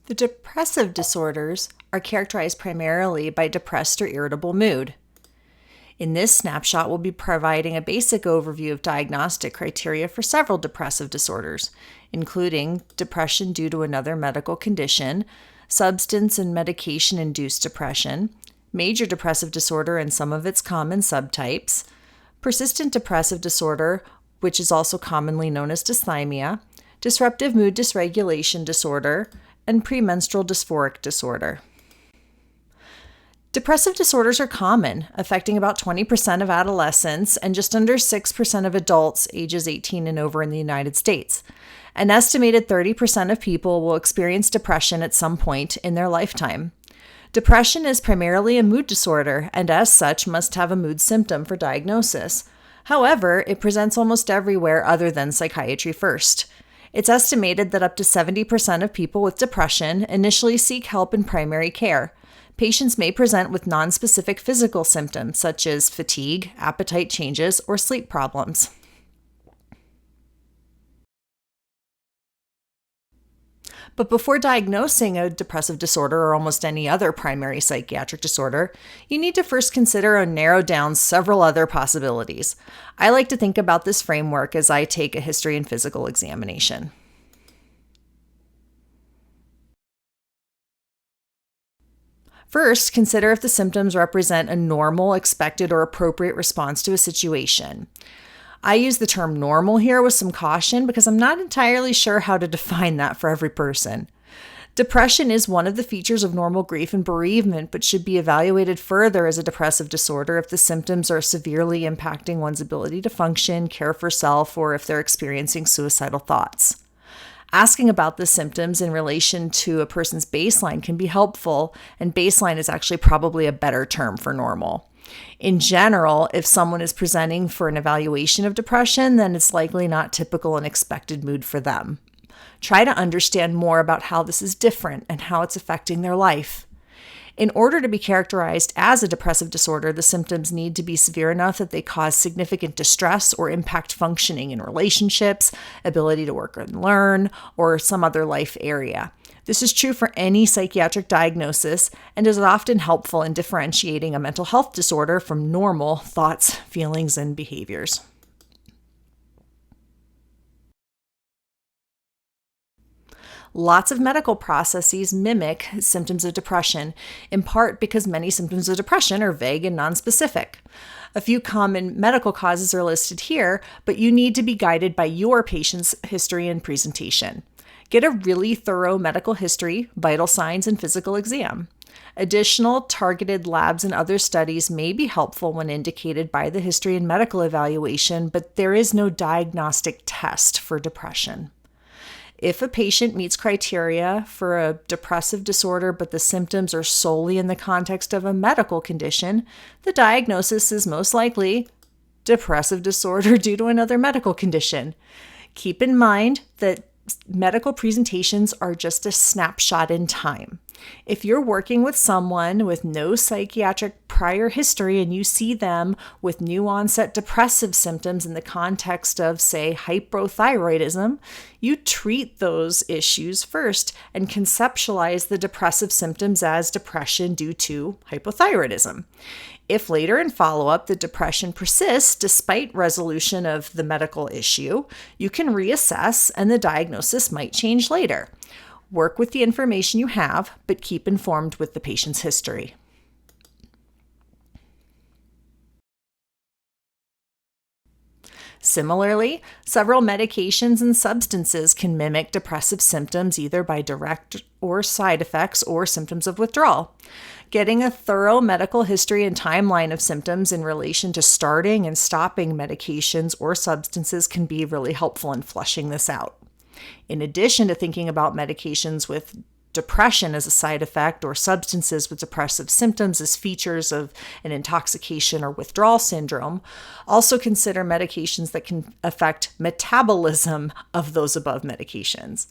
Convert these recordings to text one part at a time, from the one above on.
The depressive disorders are characterized primarily by depressed or irritable mood. In this snapshot, we'll be providing a basic overview of diagnostic criteria for several depressive disorders, including depression due to another medical condition, substance and medication-induced depression, major depressive disorder and some of its common subtypes, persistent depressive disorder, which is also commonly known as dysthymia, disruptive mood dysregulation disorder, and premenstrual dysphoric disorder. Depressive disorders are common, affecting about 20% of adolescents and just under 6% of adults ages 18 and over in the United States. An estimated 30% of people will experience depression at some point in their lifetime. Depression is primarily a mood disorder and as such must have a mood symptom for diagnosis. However, it presents almost everywhere other than psychiatry first. It's estimated that up to 70% of people with depression initially seek help in primary care. Patients may present with nonspecific physical symptoms such as fatigue, appetite changes, or sleep problems. But before diagnosing a depressive disorder or almost any other primary psychiatric disorder, you need to first consider and narrow down several other possibilities. I like to think about this framework as I take a history and physical examination. First, consider if the symptoms represent a normal, expected, or appropriate response to a situation. I use the term normal here with some caution because I'm not entirely sure how to define that for every person. Depression is one of the features of normal grief and bereavement, but should be evaluated further as a depressive disorder if the symptoms are severely impacting one's ability to function, care for self, or if they're experiencing suicidal thoughts. Asking about the symptoms in relation to a person's baseline can be helpful, and baseline is actually probably a better term for normal. In general, if someone is presenting for an evaluation of depression, then it's likely not typical and expected mood for them. Try to understand more about how this is different and how it's affecting their life. In order to be characterized as a depressive disorder, the symptoms need to be severe enough that they cause significant distress or impact functioning in relationships, ability to work and learn, or some other life area. This is true for any psychiatric diagnosis and is often helpful in differentiating a mental health disorder from normal thoughts, feelings, and behaviors. Lots of medical processes mimic symptoms of depression, in part because many symptoms of depression are vague and nonspecific. A few common medical causes are listed here, but you need to be guided by your patient's history and presentation. Get a really thorough medical history, vital signs, and physical exam. Additional targeted labs and other studies may be helpful when indicated by the history and medical evaluation, but there is no diagnostic test for depression. If a patient meets criteria for a depressive disorder, but the symptoms are solely in the context of a medical condition, the diagnosis is most likely depressive disorder due to another medical condition. Keep in mind that medical presentations are just a snapshot in time. If you're working with someone with no psychiatric prior history and you see them with new onset depressive symptoms in the context of, say, hypothyroidism, you treat those issues first and conceptualize the depressive symptoms as depression due to hypothyroidism. If later in follow-up the depression persists despite resolution of the medical issue, you can reassess and the diagnosis might change later. Work with the information you have, but keep informed with the patient's history. Similarly, several medications and substances can mimic depressive symptoms either by direct or side effects or symptoms of withdrawal. Getting a thorough medical history and timeline of symptoms in relation to starting and stopping medications or substances can be really helpful in fleshing this out. In addition to thinking about medications with depression as a side effect or substances with depressive symptoms as features of an intoxication or withdrawal syndrome, also consider medications that can affect metabolism of those above medications.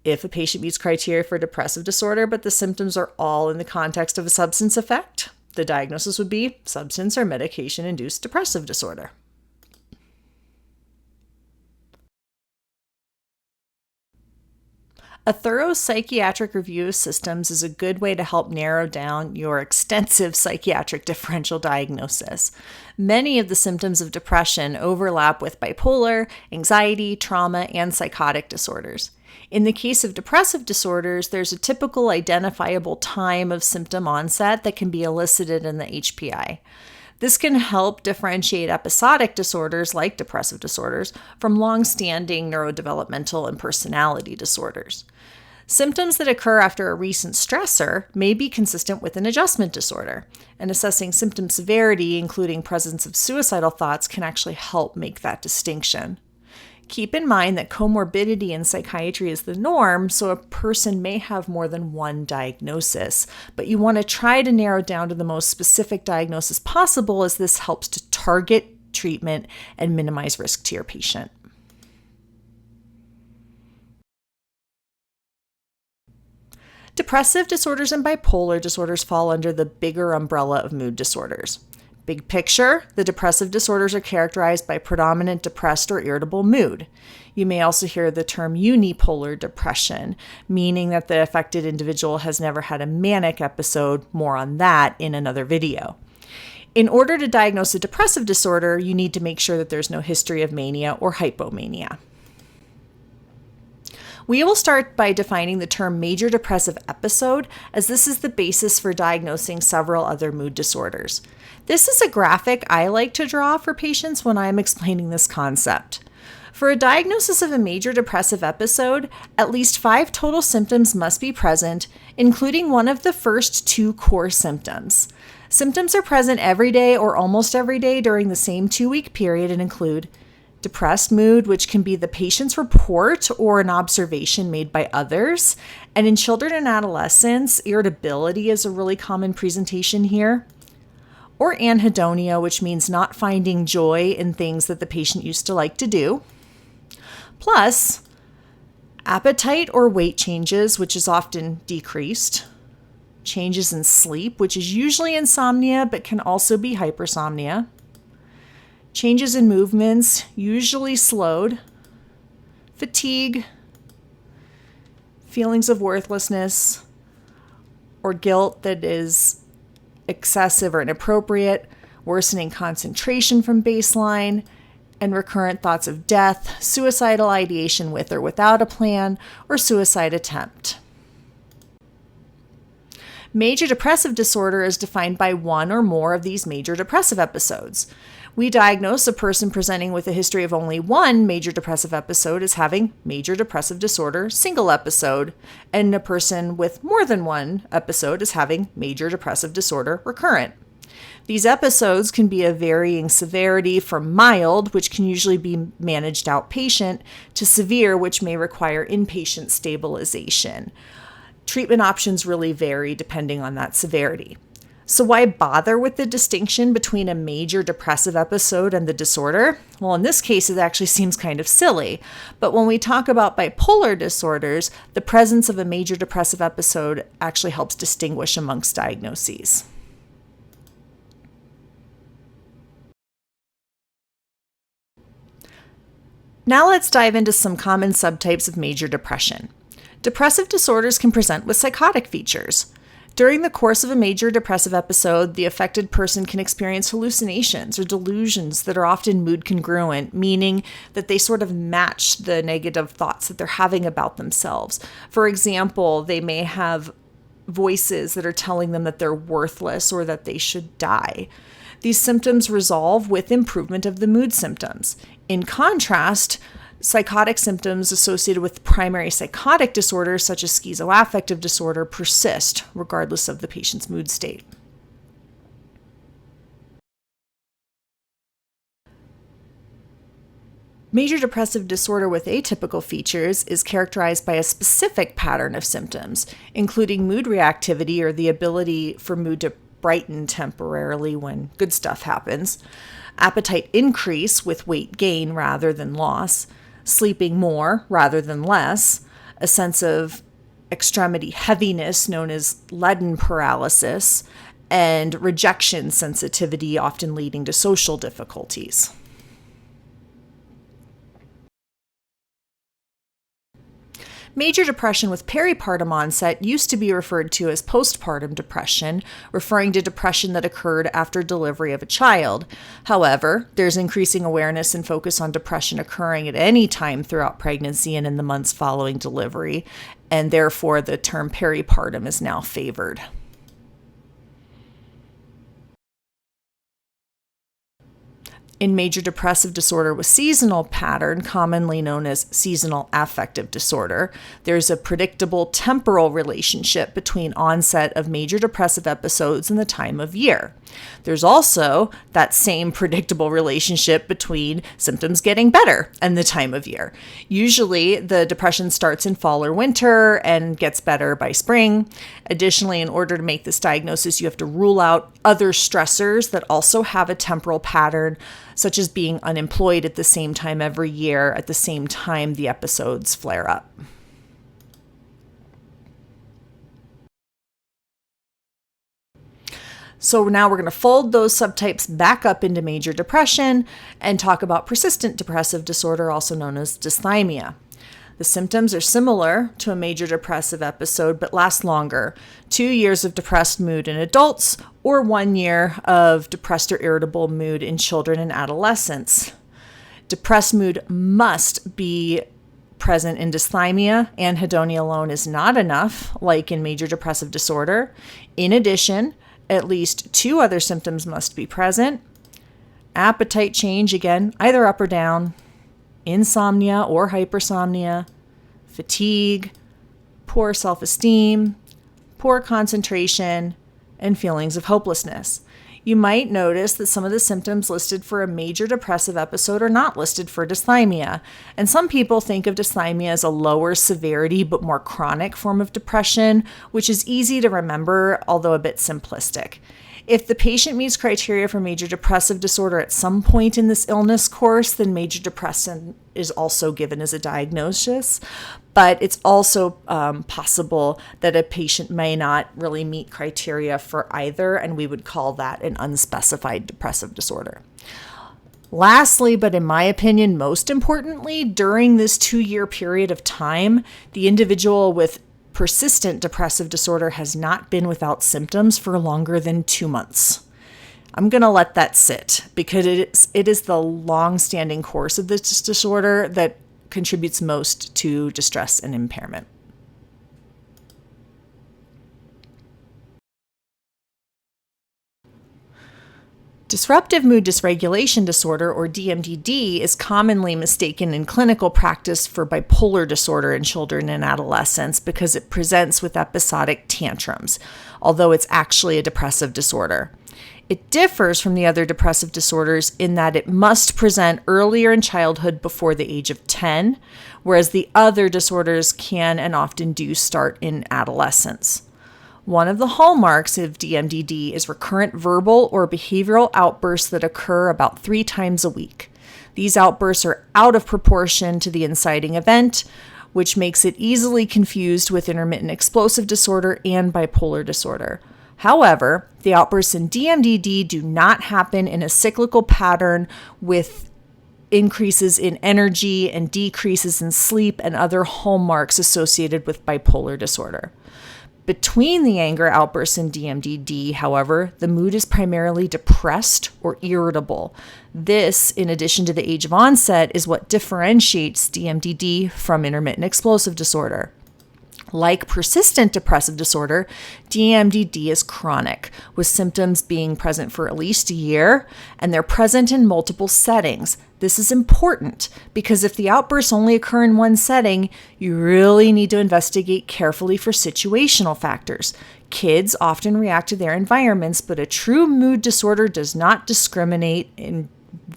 If a patient meets criteria for depressive disorder, but the symptoms are all in the context of a substance effect, the diagnosis would be substance or medication-induced depressive disorder. A thorough psychiatric review of symptoms is a good way to help narrow down your extensive psychiatric differential diagnosis. Many of the symptoms of depression overlap with bipolar, anxiety, trauma, and psychotic disorders. In the case of depressive disorders, there's a typical identifiable time of symptom onset that can be elicited in the HPI. This can help differentiate episodic disorders like depressive disorders from long-standing neurodevelopmental and personality disorders. Symptoms that occur after a recent stressor may be consistent with an adjustment disorder, and assessing symptom severity, including presence of suicidal thoughts, can actually help make that distinction. Keep in mind that comorbidity in psychiatry is the norm, so a person may have more than one diagnosis, but you want to try to narrow down to the most specific diagnosis possible, as this helps to target treatment and minimize risk to your patient. Depressive disorders and bipolar disorders fall under the bigger umbrella of mood disorders. Big picture, the depressive disorders are characterized by predominant depressed or irritable mood. You may also hear the term unipolar depression, meaning that the affected individual has never had a manic episode. More on that in another video. In order to diagnose a depressive disorder, you need to make sure that there's no history of mania or hypomania. We will start by defining the term major depressive episode, as this is the basis for diagnosing several other mood disorders. This is a graphic I like to draw for patients when I'm explaining this concept. For a diagnosis of a major depressive episode, at least 5 total symptoms must be present, including one of the first 2 core symptoms. Symptoms are present every day or almost every day during the same 2-week period and include depressed mood, which can be the patient's report or an observation made by others. And in children and adolescents, irritability is a really common presentation here. Or anhedonia, which means not finding joy in things that the patient used to like to do. Plus, appetite or weight changes, which is often decreased. Changes in sleep, which is usually insomnia, but can also be hypersomnia. Changes in movements, usually slowed. Fatigue. Feelings of worthlessness or guilt that is excessive or inappropriate, worsening concentration from baseline, and recurrent thoughts of death, suicidal ideation with or without a plan, or suicide attempt. Major depressive disorder is defined by one or more of these major depressive episodes. We diagnose a person presenting with a history of only one major depressive episode as having major depressive disorder single episode, and a person with more than one episode as having major depressive disorder recurrent. These episodes can be of varying severity from mild, which can usually be managed outpatient, to severe, which may require inpatient stabilization. Treatment options really vary depending on that severity. So why bother with the distinction between a major depressive episode and the disorder? Well, in this case, it actually seems kind of silly. But when we talk about bipolar disorders, the presence of a major depressive episode actually helps distinguish amongst diagnoses. Now let's dive into some common subtypes of major depression. Depressive disorders can present with psychotic features. During the course of a major depressive episode, the affected person can experience hallucinations or delusions that are often mood congruent, meaning that they sort of match the negative thoughts that they're having about themselves. For example, they may have voices that are telling them that they're worthless or that they should die. These symptoms resolve with improvement of the mood symptoms. In contrast, psychotic symptoms associated with primary psychotic disorders, such as schizoaffective disorder, persist regardless of the patient's mood state. Major depressive disorder with atypical features is characterized by a specific pattern of symptoms, including mood reactivity, or the ability for mood to brighten temporarily when good stuff happens, appetite increase with weight gain rather than loss, sleeping more rather than less, a sense of extremity heaviness known as leaden paralysis, and rejection sensitivity, often leading to social difficulties. Major depression with peripartum onset used to be referred to as postpartum depression, referring to depression that occurred after delivery of a child. However, there's increasing awareness and focus on depression occurring at any time throughout pregnancy and in the months following delivery, and therefore the term peripartum is now favored. In major depressive disorder with seasonal pattern, commonly known as seasonal affective disorder, there's a predictable temporal relationship between onset of major depressive episodes and the time of year. There's also that same predictable relationship between symptoms getting better and the time of year. Usually, the depression starts in fall or winter and gets better by spring. Additionally, in order to make this diagnosis, you have to rule out other stressors that also have a temporal pattern, such as being unemployed at the same time every year, at the same time the episodes flare up. So now we're going to fold those subtypes back up into major depression and talk about persistent depressive disorder, also known as dysthymia. The symptoms are similar to a major depressive episode, but last longer. 2 years of depressed mood in adults, or 1 year of depressed or irritable mood in children and adolescents. Depressed mood must be present in dysthymia. Anhedonia alone is not enough, like in major depressive disorder. In addition, at least 2 other symptoms must be present. Appetite change, again, either up or down. Insomnia or hypersomnia, fatigue, poor self-esteem, poor concentration, and feelings of hopelessness. You might notice that some of the symptoms listed for a major depressive episode are not listed for dysthymia, and some people think of dysthymia as a lower severity but more chronic form of depression, which is easy to remember, although a bit simplistic. If the patient meets criteria for major depressive disorder at some point in this illness course, then major depression is also given as a diagnosis. But it's also possible that a patient may not really meet criteria for either, and we would call that an unspecified depressive disorder. Lastly, but in my opinion, most importantly, during this 2-year period of time, the individual with persistent depressive disorder has not been without symptoms for longer than 2 months. I'm going to let that sit because it is the long-standing course of this disorder that contributes most to distress and impairment. Disruptive mood dysregulation disorder, or DMDD, is commonly mistaken in clinical practice for bipolar disorder in children and adolescents because it presents with episodic tantrums, although it's actually a depressive disorder. It differs from the other depressive disorders in that it must present earlier in childhood before the age of 10, whereas the other disorders can and often do start in adolescence. One of the hallmarks of DMDD is recurrent verbal or behavioral outbursts that occur about 3 times a week. These outbursts are out of proportion to the inciting event, which makes it easily confused with intermittent explosive disorder and bipolar disorder. However, the outbursts in DMDD do not happen in a cyclical pattern with increases in energy and decreases in sleep and other hallmarks associated with bipolar disorder. Between the anger outbursts in DMDD, however, the mood is primarily depressed or irritable. This, in addition to the age of onset, is what differentiates DMDD from intermittent explosive disorder. Like persistent depressive disorder, DMDD is chronic, with symptoms being present for at least a year, and they're present in multiple settings. This is important because if the outbursts only occur in one setting, you really need to investigate carefully for situational factors. Kids often react to their environments, but a true mood disorder does not discriminate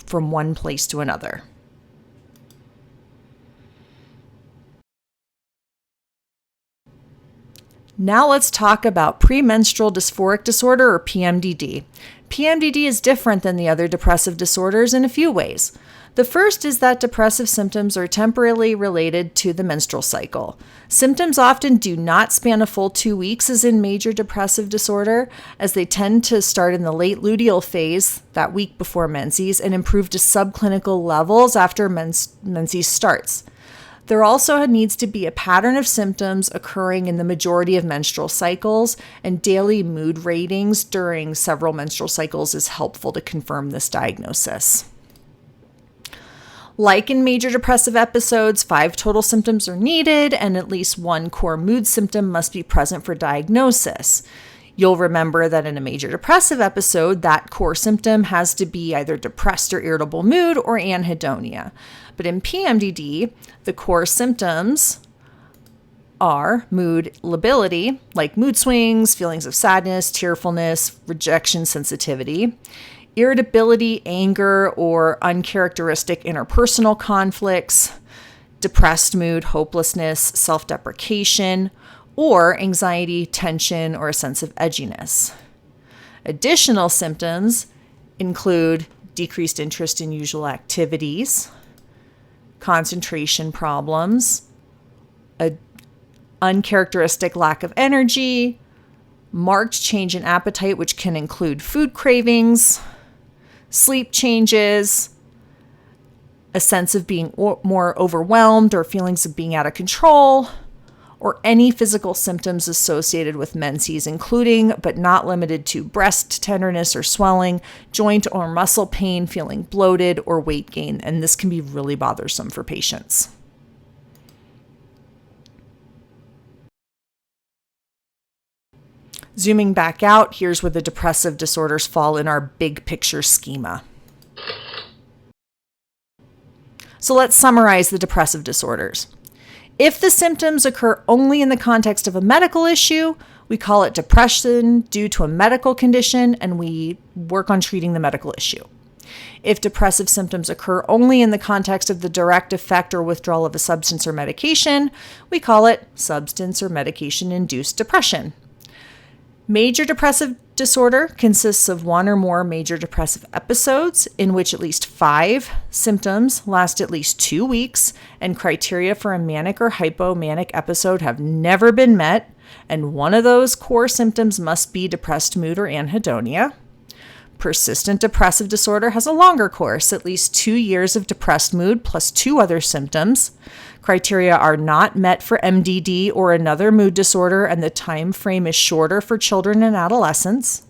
from one place to another. Now let's talk about premenstrual dysphoric disorder, or PMDD. PMDD is different than the other depressive disorders in a few ways. The first is that depressive symptoms are temporarily related to the menstrual cycle. Symptoms often do not span a full 2 weeks as in major depressive disorder, as they tend to start in the late luteal phase, that week before menses, and improve to subclinical levels after menses starts. There also needs to be a pattern of symptoms occurring in the majority of menstrual cycles, and daily mood ratings during several menstrual cycles is helpful to confirm this diagnosis. Like in major depressive episodes, 5 total symptoms are needed, and at least 1 core mood symptom must be present for diagnosis. You'll remember that in a major depressive episode, that core symptom has to be either depressed or irritable mood or anhedonia. But in PMDD, the core symptoms are mood lability, like mood swings, feelings of sadness, tearfulness, rejection sensitivity, irritability, anger, or uncharacteristic interpersonal conflicts, depressed mood, hopelessness, self-deprecation, or anxiety, tension, or a sense of edginess. Additional symptoms include decreased interest in usual activities, concentration problems, an uncharacteristic lack of energy, marked change in appetite, which can include food cravings, sleep changes, a sense of being more overwhelmed or feelings of being out of control, or any physical symptoms associated with menses, including but not limited to breast tenderness or swelling, joint or muscle pain, feeling bloated, or weight gain. And this can be really bothersome for patients. Zooming back out, here's where the depressive disorders fall in our big picture schema. So let's summarize the depressive disorders. If the symptoms occur only in the context of a medical issue, we call it depression due to a medical condition, and we work on treating the medical issue. If depressive symptoms occur only in the context of the direct effect or withdrawal of a substance or medication, we call it substance or medication-induced depression. Major depressive disorder consists of 1 or more major depressive episodes in which at least 5 symptoms last at least 2 weeks, and criteria for a manic or hypomanic episode have never been met, and one of those core symptoms must be depressed mood or anhedonia. Persistent depressive disorder has a longer course, at least 2 years of depressed mood plus 2 other symptoms. Criteria are not met for MDD or another mood disorder, and the time frame is shorter for children and adolescents.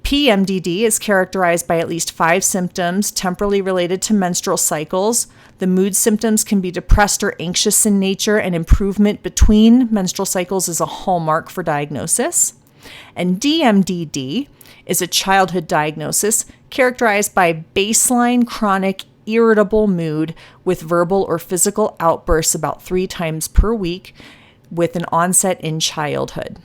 PMDD is characterized by at least 5 symptoms temporally related to menstrual cycles. The mood symptoms can be depressed or anxious in nature, and improvement between menstrual cycles is a hallmark for diagnosis. And DMDD is a childhood diagnosis characterized by baseline chronic irritable mood with verbal or physical outbursts about 3 times per week with an onset in childhood.